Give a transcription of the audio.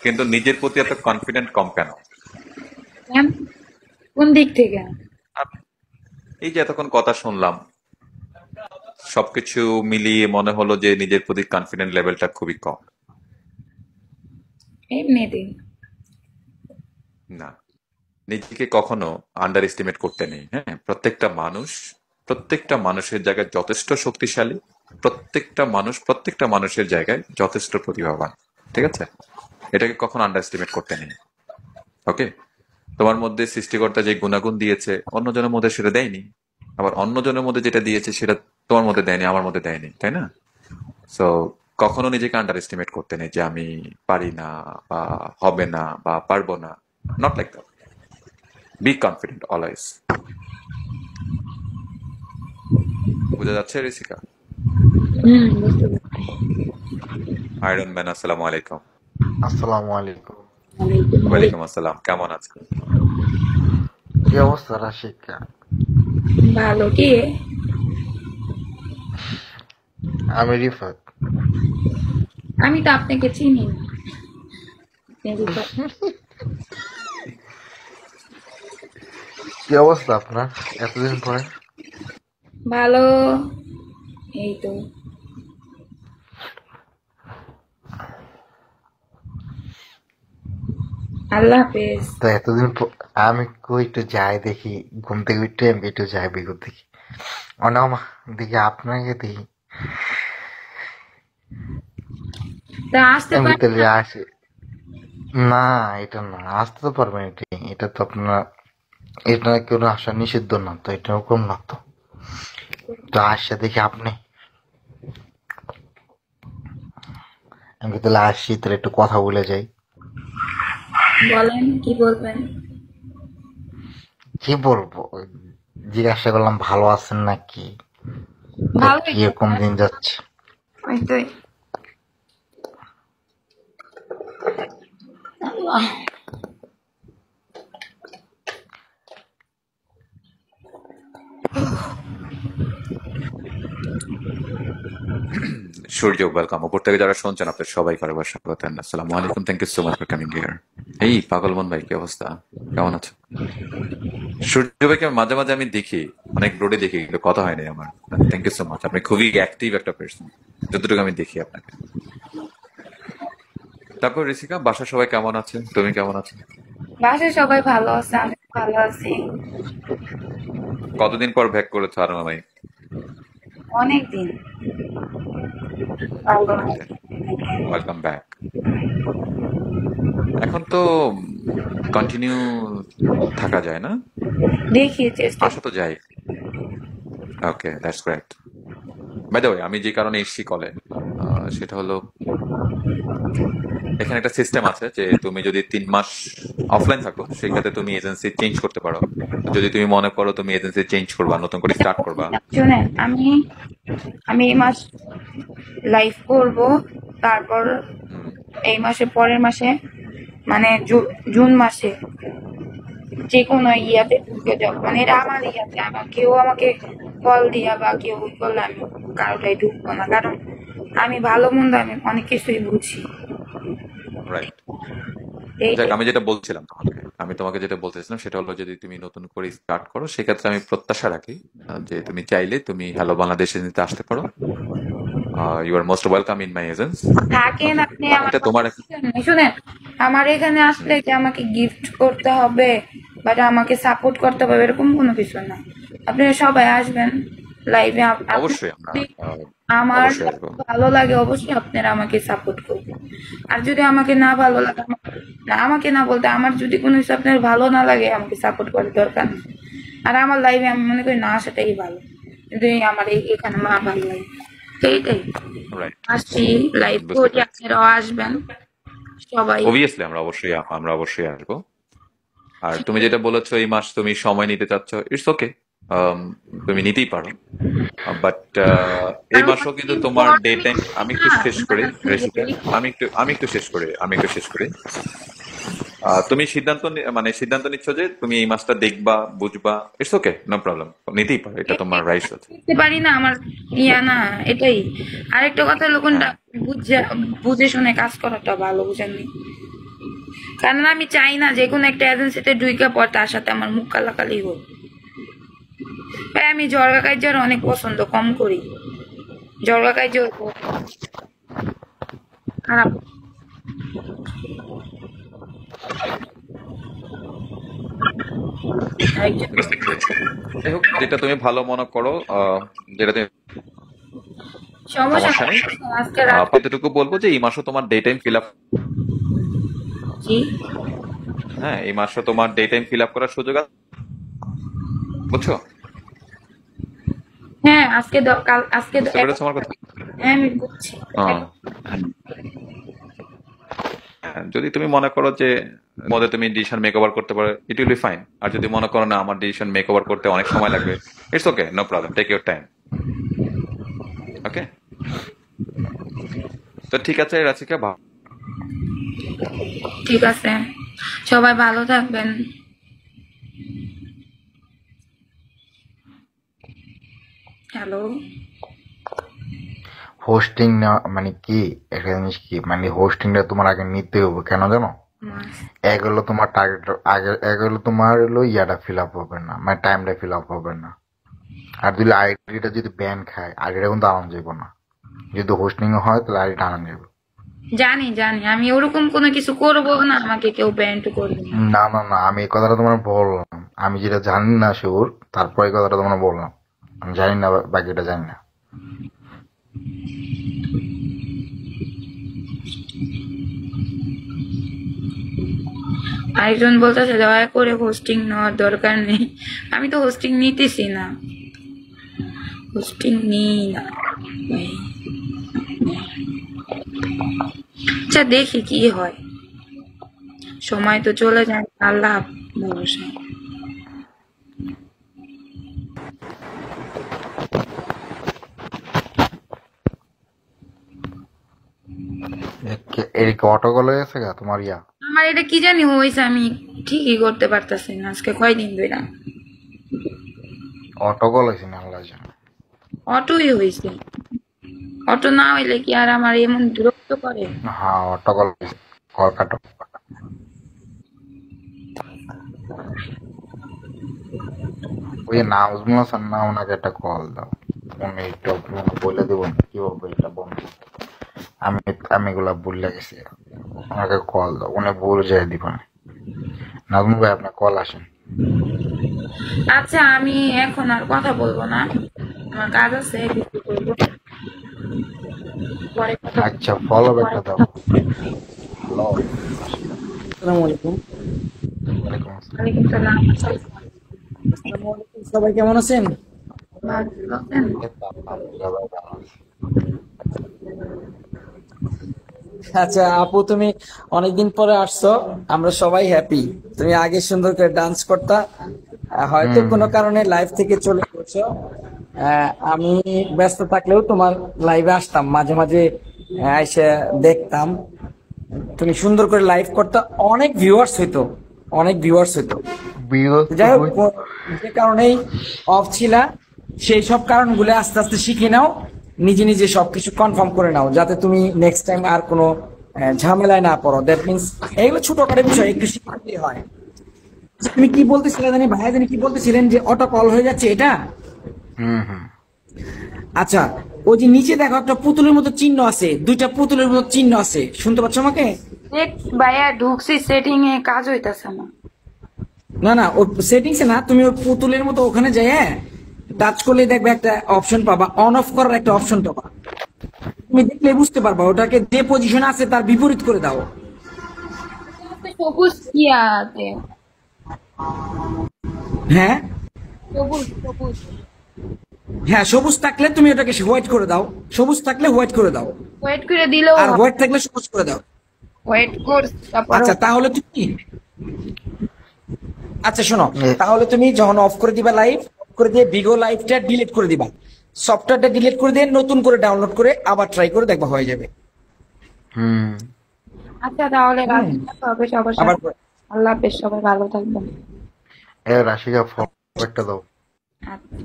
কিন্তু নিজের প্রতি এত কনফিডেন্ট কম কেন? কেন? কোন দিক থেকে? আপ- এই যে এতক্ষণ কথা শুনলাম, সবকিছু মিলিয়ে মনে হলো যে নিজের প্রতি কনফিডেন্ট লেভেলটা খুবই কম। এমনিতেই। না, নিজেকে কখনো আন্ডার এস্টিমেট করতে নেই। হ্যাঁ, প্রত্যেকটা মানুষের জায়গায় যথেষ্ট শক্তিশালী। প্রত্যেকটা মানুষের জায়গায় যথেষ্ট প্রতিভাবান। ঠিক আছে, এটাকে কখনো আন্ডার এস্টিমেট করতে নেই। ওকে, তোমার মধ্যে সৃষ্টিকর্তা যে গুণাগুণ দিয়েছে অন্যজনের মধ্যে সেটা দেয়নি, আবার অন্যজনের মধ্যে যেটা দিয়েছে সেটা তোমার মধ্যে দেয়নি, আমার মধ্যে দেয়নি, তাই না? সো কখনো নিজেকে আন্ডার এস্টিমেট করতে নেই যে আমি পারি না বা হবে না বা পারবো না। Not like that. Be confident always. বোঝা যাচ্ছে ঋষিকা? বুঝতে পারছি। আয়রন ম্যান, আসসালামু আলাইকুম। আসসালামু আলাইকুম। ওয়ালাইকুম আসসালাম, কেমন আছেন? কি অবস্থা রাশিকা? ভালো কি? আমি রিফাত। আমি তো আপনাকে চিনি না। আপনি রিফাত। কি অবস্থা আপনার এতদিন পরে? ভালো। এই তো। আল্লাহ হাফেজ। তো এতদিন পর আমি কই একটু যাই দেখি, ঘুম থেকে উঠে আমি একটু যাই বিগুর দেখি, অনামা দেখি আপনাকে দেখি, তা আসতে আমি পারেন ভিতরে না? আসি। না, এটা না, আসতে তো পারবেন। এটা তো আপনার, এটা কেউ আসা নিষিদ্ধ না তো, এটা হুকুম না তো। তো আসছে দেখি আপনি, আমি তাহলে আসছি, তাহলে একটু কথা বলে যাই। বলেন কি বলবেন? কি বলবো, জিজ্ঞাসা করলাম ভালো আছেন নাকি, তা ভালোই তো। কিরকম দিন যাচ্ছে। ওই তো। আল্লাহ। সূর্য, ওয়েলকাম। উপর থেকে যারা শুনছেন আপনার সবাইকে আরেকবার স্বাগত। আসসালামু আলাইকুম, thank you so much for coming here. এই পাগলমন ভাই, কি অবস্থা? কেমন আছো? সূর্য ভাইকে মাঝে মাঝে আমি দেখি, অনেক রোডে দেখি, কিন্তু কথা হয়নি আমার। থ্যাংক ইউ সো মাচ, আপনি খুবই অ্যাক্টিভ একটা পার্সন, যতটুকু আমি দেখি আপনাকে। তারপর ঋষিকা, বাসার সবাই কেমন আছে? তুমি কেমন আছো? বাসায় সবাই ভালো আছে, আমি ভালো আছি। কতদিন পর ব্যাক করেছো আরো ভাই? অনেক দিন। ভালো ওকে, আছি। Welcome back. এখন তো কন্টিনিউ থাকা যায় না, দেখি চেষ্টা আসা তো যায়। Okay, that's great. By the way, আমি যে কারণে এসছি কলে, সেটা হলো এখানে একটা সিস্টেম আছে যে তুমি যদি 3 মাস অফলাইন থাকো সেই ক্ষেত্রে তুমি এজেন্সি চেঞ্জ করতে পারো। যদি তুমি মনে করো তুমি এজেন্সি চেঞ্জ করবা, নতুন করে স্টার্ট করবা। শুনেন, আমি আমি এই মাস লাইভ করব। তারপর হুম, এই মাসে পরের মাসে মানে জুন মাসে যে কোনো ইয়াতে ঢুকে যাবো, মানে এটা আমার ইয়াতে, আমার কেউ আমাকে কল দিয়া বা কেউ ই করলে আমি কারোটাই ঢুকবো না, কারণ আমি ভালো মন্দ আমি অনেক কিছুই বুঝি। রাইট। যাক, এইটাই। আমি তোমাকে যেটা বলতেছিলাম সেটা হলো যদি তুমি নতুন করে স্টার্ট করো সেক্ষেত্রে আমি প্রত্যাশা রাখি যে তুমি চাইলে তুমি হ্যালো বাংলাদেশ এজেন্সিতে আসতে পারো। You are most welcome in my agency. থাকেন ওকে, আপনি বাট আমার এটা কথা তোমার শুনেন, শুনেন। আমার এখানে আসলে যে আমাকে গিফট করতে হবে বা আমাকে সাপোর্ট করতে হবে এরকম কোনো কিছু না। আপনারা সবাই আসবেন লাইভে। আপনি অবশ্যই আমরা যদি আমার অবশ্যই আসবো। ভালো লাগে অবশ্যই আপনারা আমাকে সাপোর্ট করবেন। আর যদি আমাকে না ভালো লাগে না, আমাকে না বলতে আমার যদি কোনো কিছু আপনার ভালো না লাগে আমাকে সাপোর্ট করার দরকার নেই। আর আমার লাইভে আমি মনে করি না আসাটাই ভালো, যদি আমার এখানে মা ভালো লাগে। তো এইটাই। রাইট। আসছি, লাইভ বুঝতে করি, পেরেছি। আপনারাও আসবেন সবাই। অবভিয়াসলি আমরা অবশ্যই আসবো। আর তুমি যেটা বলেছো এই মাস তুমি সময় নিতে চাচ্ছ, ইটস ওকে, তুমি নিতেই পারো। বাট এই কারণ মাসও কিন্তু অনেকদিন তোমার পর ডে আমি টাইম, করছি আমি একটু না, শেষ করি মাথা থেকে রেসিপি। বেরিয়ে আমি একটু শেষ করি। তুমি সিদ্ধান্ত নিচ্ছ যে তুমি এই মাসটা দেখবা, বুঝবা, ইটস ওকে, নো প্রবলেম, নিতেই পারো, এটা তোমার রাইটস আছে। বুঝতে পারি না আমার ইয়া না, এটাই। আরেকটা কথা হলো কোনটা, হ্যাঁ, বুঝে বুঝে শুনে কাজ করাটা ভালো, বুঝেননি? কারণ আমি চাই না যে কোনো একটা এজেন্সিতে ঢুইকা পর তার সাথে আমার মুখ কালাকালি হোক। ভাই আমি জর্গা কার্যর অনেক পছন্দ কম করি। জর্গা কার্য খারাপ। একজন বুঝতে পেরেছি। যাই হোক, যেটা তুমি ভালো মনে করো, যেটা তুমি, সমস্যা সমস্যা নেই। নেই। আজকে রাত এতটুকু বলবো যে এই মাসও তোমার ডে টাইম ফিল আপ, জি হ্যাঁ এই মাসও তোমার ডে টাইম ফিল আপ করার সুযোগ আছে, বুঝছো? হ্যাঁ আজকে কাল আজকে বুঝতে পেরেছো আমার কথা? হ্যাঁ আমি বুঝছি। হ্যাঁ, যদি তুমি মনে করো যে মধ্যে তুমি ডিসিশন মেক ওভার করতে পারো, ইট উইল বি ফাইন। আর যদি মনে করো না আমার ডিসিশন মেক ওভার করতে অনেক সময় লাগবে, it's okay, no problem, take your time. Okay, তো ঠিক আছে রাচিকা, ঠিক আছে, সবাই ভালো থাকবেন। হ্যালো হোস্টিং নেওয়া মানে কি একটা জিনিস কি, মানে হোস্টিংটা তোমার আগে নিতে হবে, কেন জানো? এক হলো তোমার টার্গেট, আগে এক হলো তোমার হলো ইয়াটা ফিল আপ হবে না, মানে টাইমটা ফিল আপ হবে না। আর যদি আইডিটা যদি ব্যান খায়, আইডিটা কিন্তু আনানো যাবে না। যদি হোস্টিং হয় তাহলে আইডিটা আনানো যাবে। জানি জানি আমি ওরকম কোনো কিছু করবো না, আমাকে কেউ ব্যান্ড করবে না। না না না, আমি এই কথাটা তোমার বললাম, আমি যেটা জানি না শিওর, তারপর এই কথাটা তোমার বললাম। আমি জানি না, বাকিটা জানি না। আরেকজন বলতেছে দয়া করে হোস্টিং নেওয়ার দরকার নেই। আমি তো হোস্টিং নিতেছি না, হোস্টিং নিই না। আচ্ছা দেখি কি হয়, সময় তো চলে যায়, আল্লাহ ভরসা। এদিকে অটোকল হয়ে গেছে গা তোমার ইয়া? আমার এটা কি জানি হয়েছে, আমি ঠিকই করতে পারতেছি না আজকে কয়দিন ধরে। অটোকল হয়েছে না, আল্লাহ জানে। অটোই হয়েছে, অটো না হইলে কি আর আমার এমন বিরক্ত করে। হ্যাঁ অটোকল হয়েছে, কল কাটো। ওই যে নাজমুল হাসান না, ওনাকে একটা কল দাও, উনি একটু বলে দেবেন কিভাবে এটা বন্ধ করতে। আমি আমি এগুলা ভুলে গেছি, ওনাকে কল দাও, উনি ভুলে যায় দিবেন। নাজমুল ভাই আপনার কল আসেন। আচ্ছা আমি এখন আর কথা বলবো না, আমার কাজ আছে, কিছু করবো, পরে কথা আচ্ছা ফলো ব্যাকটা দাও। হ্যালো, আসসালামু আলাইকুম। ওয়ালাইকুম আসসালাম। ওয়ালাইকুম সালাম। আসসালামু আলাইকুম। সবাই কেমন আছেন? ভালো আছেন? আলহামদুলিল্লাহ ভাই, ভালো আছি। আচ্ছা আপু, তুমি অনেকদিন পরে আসছো, আমরা সবাই হ্যাপি। তুমি আগে সুন্দর করে ডান্স করতা, হয়তো কোনো কারণে লাইভ থেকে চলে গেছো। আমি ব্যস্ত থাকলেও তোমার লাইভে আসতাম মাঝে মাঝে, এসে দেখতাম তুমি সুন্দর করে লাইভ করতা, অনেক ভিউয়ার্স হইতো, অনেক ভিউয়ার্স হইতো। যাই হোক, যে কারণেই অফ ছিলা, সেই সব কারণগুলো আস্তে আস্তে শিখে নাও, নিজে নিজে সবকিছু কনফার্ম করে নাও, যাতে তুমি নেক্সট টাইম আর কোনো ঝামেলায় না পড়ো। দ্যাট মিনস এগুলো ছোটখাটো বিষয়, একটু শিখতে হয়। তুমি কি বলতেছিলে জানি, ভাইয়া জানি কি বলতেছিলেন যে অটো কল হয়ে যাচ্ছে এটা? হুম হুম। আচ্ছা, ওই যে নিচে দেখো একটা পুতুলের মতো চিহ্ন আছে, দুইটা পুতুলের মতো চিহ্ন আছে, শুনতে পাচ্ছ আমাকে? দেখ ভাইয়া ঢুকছি, সেটিং এ কাজ হইতাছে না। না না, ওই সেটিংসে না, তুমি ওই পুতুলের মতো ওখানে যাই, হ্যাঁ, টাচ করলে দেখবে একটা অপশন পাবা, অন অফ করার একটা অপশন পাবা। তুমি দেখলে বুঝতে পারবা, ওটাকে যে পজিশন আছে তার বিপরীত করে দাও। সবুজ কি আছে? হ্যাঁ সবুজ সবুজ হ্যাঁ, সবুজ থাকলে তুমি ওটাকে হোয়াইট করে দাও, সবুজ থাকলে হোয়াইট করে দাও, ওয়েট করে দিলেও আর হোয়াইট থাকলে সবুজ করে দাও। ওয়েট কর, তারপর আচ্ছা তাহলে তুমি, আচ্ছা শোনো, তাহলে তুমি যখন অফ করে দিবা লাইভ, অফ করে দিয়ে বিগো লাইভটা ডিলিট করে দিবা, সফটওয়্যারটা ডিলিট করে দিয়ে নতুন করে ডাউনলোড করে আবার ট্রাই করে দেখবা, হয়ে যাবে। হুম। আচ্ছা তাহলে রাতে দেখা হবে সবার আবার সাথে। আল্লাহ হাফেজ, সবাই ভালো থাকবেন। রাশিকা ফলো ব্যাকটা দাও। আচ্ছা।